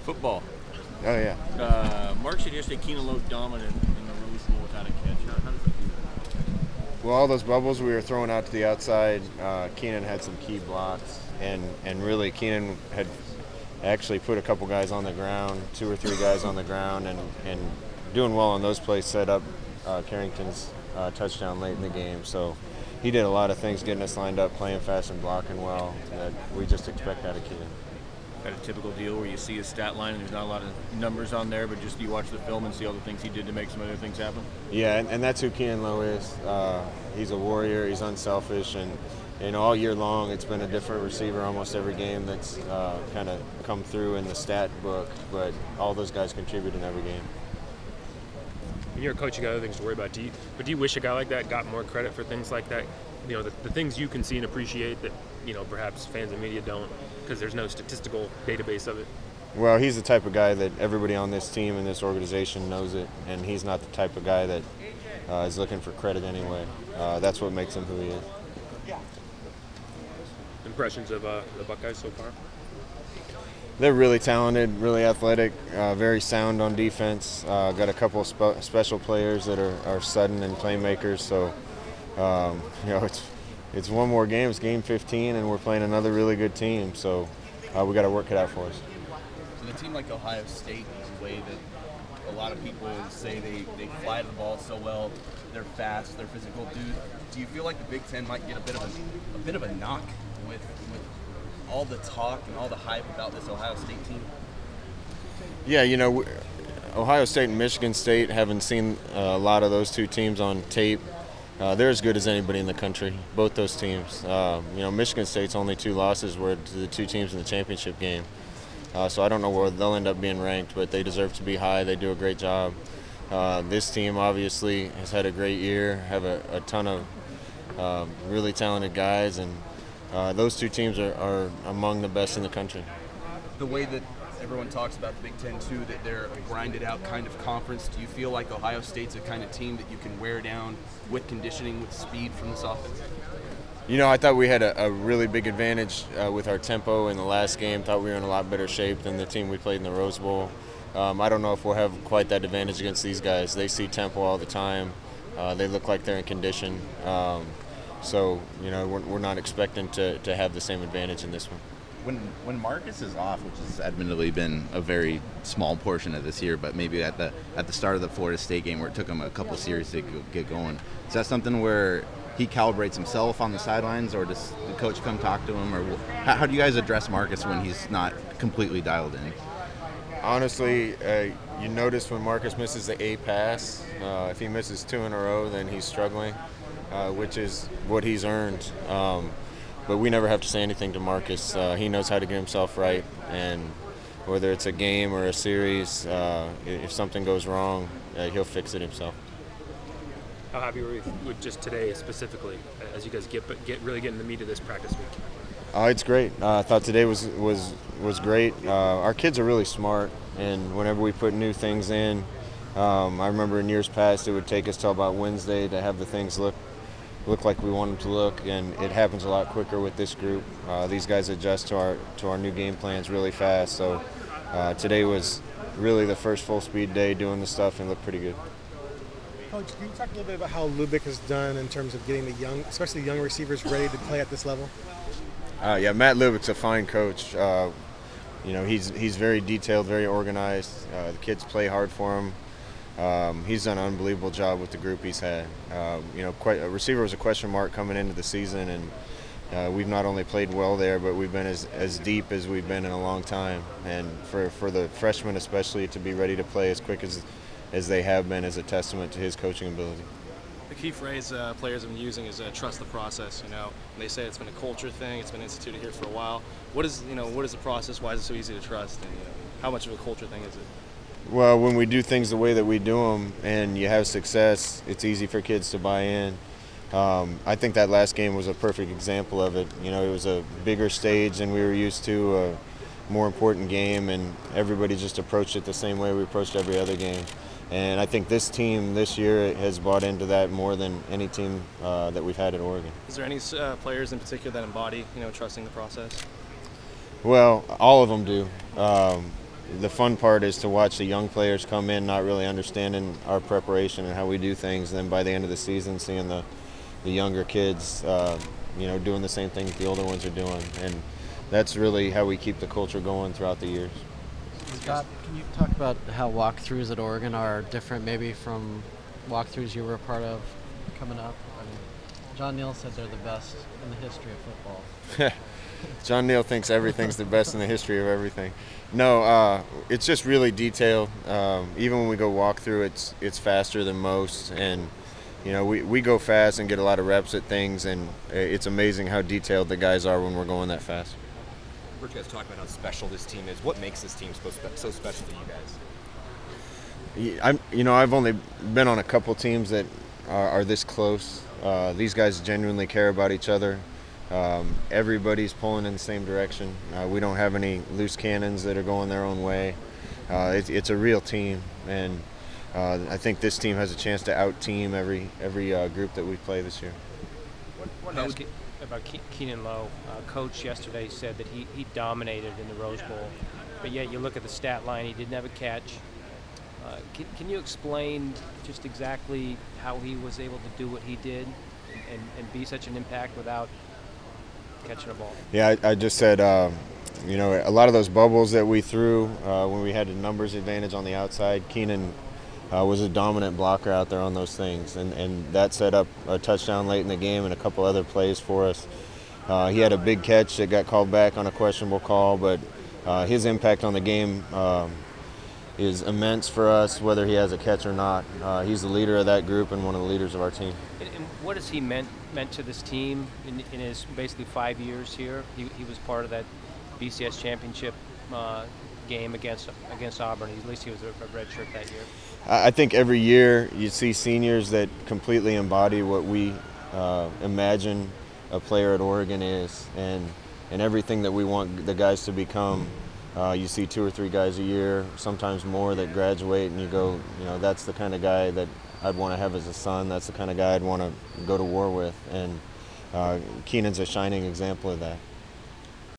Football. Oh, yeah. Mark said yesterday Keanon Lowe dominant in the Rose Bowl without a catch. How does that feel? Well, all those bubbles we were throwing out to the outside, Keenan had some key blocks, and really Keenan had actually put a couple guys on the ground, 2 or 3 guys on the ground, and doing well on those plays set up Carrington's touchdown late in the game. So he did a lot of things getting us lined up, playing fast and blocking well that we just expect out of Keenan. Got a typical deal where you see his stat line and there's not a lot of numbers on there, but just you watch the film and see all the things he did to make some other things happen? Yeah, and that's who Keanon Low is. He's a warrior, he's unselfish, and all year long it's been a different receiver almost every game that's kind of come through in the stat book, but all those guys contribute in every game. When you're a coach, you got other things to worry about. Do you wish a guy like that got more credit for things like that? You know, the things you can see and appreciate that, you know, perhaps fans and media don't, because there's no statistical database of it. Well, he's the type of guy that everybody on this team and this organization knows it, and he's not the type of guy that is looking for credit anyway. That's what makes him who he is. Impressions of the Buckeyes so far? They're really talented, really athletic, very sound on defense. Got a couple of special players that are sudden and playmakers. So, you know, it's one more game. It's game 15, and we're playing another really good team. So, we got to work it out for us. So the team like Ohio State is a way that a lot of people say they fly to the ball so well. They're fast. They're physical. Do you feel like the Big Ten might get a bit of a knock with all the talk and all the hype about this Ohio State team? Yeah, you know, Ohio State and Michigan State, haven't seen a lot of those two teams on tape. They're as good as anybody in the country, both those teams. You know, Michigan State's only 2 losses were to the 2 teams in the championship game. So I don't know where they'll end up being ranked, but they deserve to be high. They do a great job. This team obviously has had a great year, have a ton of really talented guys, and those 2 teams are among the best in the country. The way that everyone talks about the Big Ten too, that they're a grinded out kind of conference, do you feel like Ohio State's a kind of team that you can wear down with conditioning, with speed from this offense? You know, I thought we had a really big advantage with our tempo in the last game. Thought we were in a lot better shape than the team we played in the Rose Bowl. I don't know if we'll have quite that advantage against these guys. They see tempo all the time. They look like they're in condition. So, you know, we're not expecting to have the same advantage in this one. When Marcus is off, which has admittedly been a very small portion of this year, but maybe at the start of the Florida State game where it took him a couple series to get going, is that something where he calibrates himself on the sidelines, or does the coach come talk to him, or how do you guys address Marcus when he's not completely dialed in? Honestly, you notice when Marcus misses the A pass, if he misses 2 in a row, then he's struggling, which is what he's earned. But we never have to say anything to Marcus. He knows how to get himself right, and whether it's a game or a series, if something goes wrong, he'll fix it himself. How happy were you with just today specifically, as you guys really get in the meat of this practice week? It's great. I thought today was great. Our kids are really smart, and whenever we put new things in, I remember in years past it would take us till about Wednesday to have the things look like we want them to look, and it happens a lot quicker with this group. These guys adjust to our new game plans really fast. So today was really the first full speed day doing the stuff and looked pretty good. Coach, can you talk a little bit about how Lubick has done in terms of getting the young, especially young receivers, ready to play at this level? Yeah, Matt Lubick's a fine coach. You know, he's very detailed, very organized. The kids play hard for him. He's done an unbelievable job with the group he's had. You know, a receiver was a question mark coming into the season, and we've not only played well there, but we've been as deep as we've been in a long time. And for the freshmen especially to be ready to play as quick as they have been is a testament to his coaching ability. The key phrase players have been using is trust the process. You know, and they say it's been a culture thing. It's been instituted here for a while. What is the process? Why is it so easy to trust? And how much of a culture thing is it? Well, when we do things the way that we do them and you have success, it's easy for kids to buy in. I think that last game was a perfect example of it. You know, it was a bigger stage than we were used to, a more important game, and everybody just approached it the same way we approached every other game. And I think this team this year has bought into that more than any team that we've had at Oregon. Is there any players in particular that embody, trusting the process? Well, all of them do. the fun part is to watch the young players come in not really understanding our preparation and how we do things, and then by the end of the season seeing the younger kids doing the same things the older ones are doing, and that's really how we keep the culture going throughout the years. Scott, can you talk about how walkthroughs at Oregon are different maybe from walkthroughs you were a part of coming up? I mean, John Neal said they're the best in the history of football. John Neal thinks everything's the best in the history of everything. No, it's just really detailed. Even when we go walk through, it's faster than most, and we go fast and get a lot of reps at things, and it's amazing how detailed the guys are when we're going that fast. We're just talking about how special this team is. What makes this team so special to you guys? I've only been on a couple teams that are this close. These guys genuinely care about each other. Everybody's pulling in the same direction. We don't have any loose cannons that are going their own way. It's a real team, and I think this team has a chance to out-team every group that we play this year. One ask about Keanon Lowe. Coach yesterday said that he dominated in the Rose Bowl, but yet you look at the stat line, he didn't have a catch. Can you explain just exactly how he was able to do what he did and be such an impact without catching a ball? Yeah, I just said, a lot of those bubbles that we threw when we had a numbers advantage on the outside, Keenan was a dominant blocker out there on those things, and that set up a touchdown late in the game and a couple other plays for us. He had a big catch that got called back on a questionable call, but his impact on the game is immense for us, whether he has a catch or not. He's the leader of that group and one of the leaders of our team. And what has he meant to this team in his basically 5 years here? He was part of that BCS championship game against Auburn. At least he was a red shirt that year. I think every year you see seniors that completely embody what we imagine a player at Oregon is, and everything that we want the guys to become. You see 2 or 3 guys a year, sometimes more, that graduate, and you go, that's the kind of guy that I'd want to have as a son. That's the kind of guy I'd want to go to war with, and Keenan's a shining example of that.